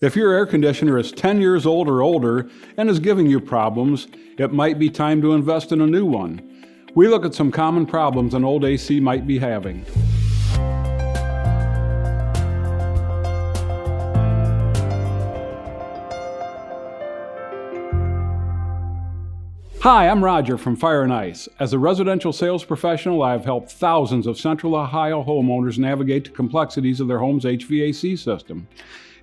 If your air conditioner is 10 years old or older and is giving you problems, it might be time to invest in a new one. We look at some common problems an old AC might be having. Hi, I'm Roger from Fire and Ice. As a residential sales professional, I have helped thousands of central Ohio homeowners navigate the complexities of their home's HVAC system.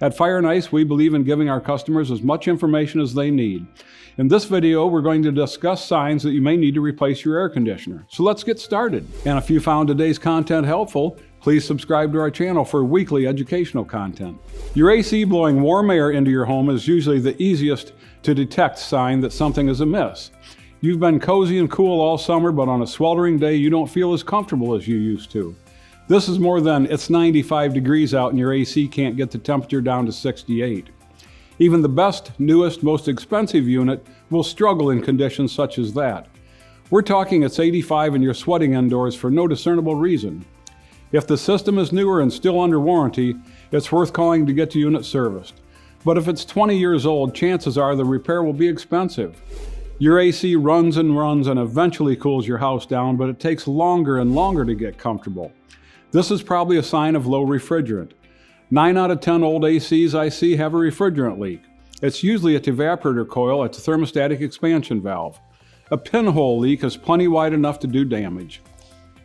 At Fire and Ice, we believe in giving our customers as much information as they need. In this video, we're going to discuss signs that you may need to replace your air conditioner. So let's get started. And if you found today's content helpful, please subscribe to our channel for weekly educational content. Your AC blowing warm air into your home is usually the easiest to detect sign that something is amiss. You've been cozy and cool all summer, but on a sweltering day, you don't feel as comfortable as you used to. This is more than it's 95 degrees out and your AC can't get the temperature down to 68. Even the best, newest, most expensive unit will struggle in conditions such as that. We're talking it's 85 and you're sweating indoors for no discernible reason. If the system is newer and still under warranty, it's worth calling to get the unit serviced. But if it's 20 years old, chances are the repair will be expensive. Your AC runs and runs and eventually cools your house down, but it takes longer and longer to get comfortable. This is probably a sign of low refrigerant. 9 out of 10 old ACs I see have a refrigerant leak. It's usually at the evaporator coil at the thermostatic expansion valve. A pinhole leak is plenty wide enough to do damage.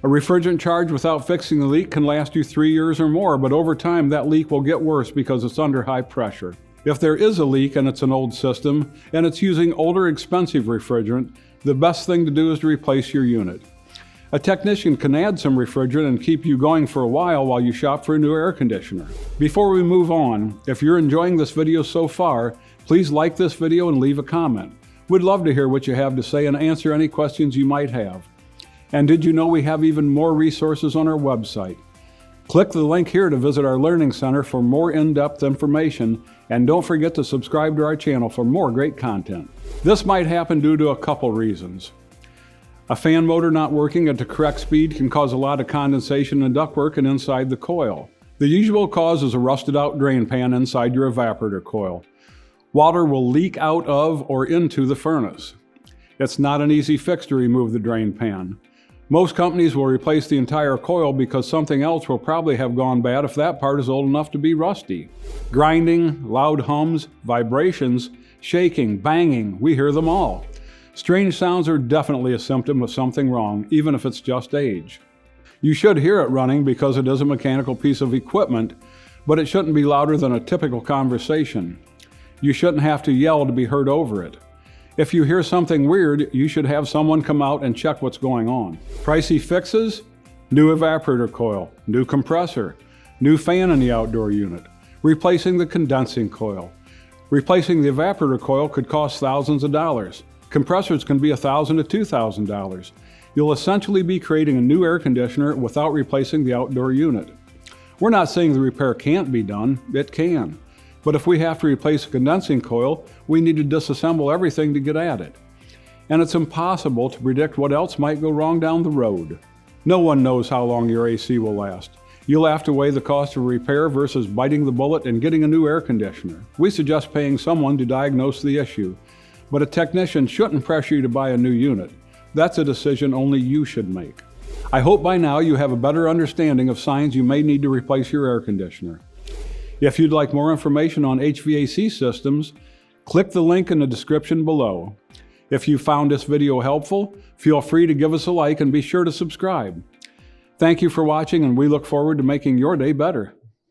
A refrigerant charge without fixing the leak can last you 3 years or more, but over time that leak will get worse because it's under high pressure. If there is a leak and it's an old system and it's using older expensive refrigerant, the best thing to do is to replace your unit. A technician can add some refrigerant and keep you going for a while you shop for a new air conditioner. Before we move on, if you're enjoying this video so far, please like this video and leave a comment. We'd love to hear what you have to say and answer any questions you might have. And did you know we have even more resources on our website? Click the link here to visit our Learning Center for more in-depth information, and don't forget to subscribe to our channel for more great content. This might happen due to a couple reasons. A fan motor not working at the correct speed can cause a lot of condensation in ductwork and inside the coil. The usual cause is a rusted out drain pan inside your evaporator coil. Water will leak out of or into the furnace. It's not an easy fix to remove the drain pan. Most companies will replace the entire coil because something else will probably have gone bad if that part is old enough to be rusty. Grinding, loud hums, vibrations, shaking, banging, we hear them all. Strange sounds are definitely a symptom of something wrong, even if it's just age. You should hear it running because it is a mechanical piece of equipment, but it shouldn't be louder than a typical conversation. You shouldn't have to yell to be heard over it. If you hear something weird, you should have someone come out and check what's going on. Pricey fixes? New evaporator coil, new compressor, new fan in the outdoor unit, replacing the condensing coil. Replacing the evaporator coil could cost thousands of dollars. Compressors can be $1,000 to $2,000. You'll essentially be creating a new air conditioner without replacing the outdoor unit. We're not saying the repair can't be done, it can. But if we have to replace a condensing coil, we need to disassemble everything to get at it. And it's impossible to predict what else might go wrong down the road. No one knows how long your AC will last. You'll have to weigh the cost of repair versus biting the bullet and getting a new air conditioner. We suggest paying someone to diagnose the issue. But a technician shouldn't pressure you to buy a new unit. That's a decision only you should make. I hope by now you have a better understanding of signs you may need to replace your air conditioner. If you'd like more information on HVAC systems, click the link in the description below. If you found this video helpful, feel free to give us a like and be sure to subscribe. Thank you for watching, and we look forward to making your day better.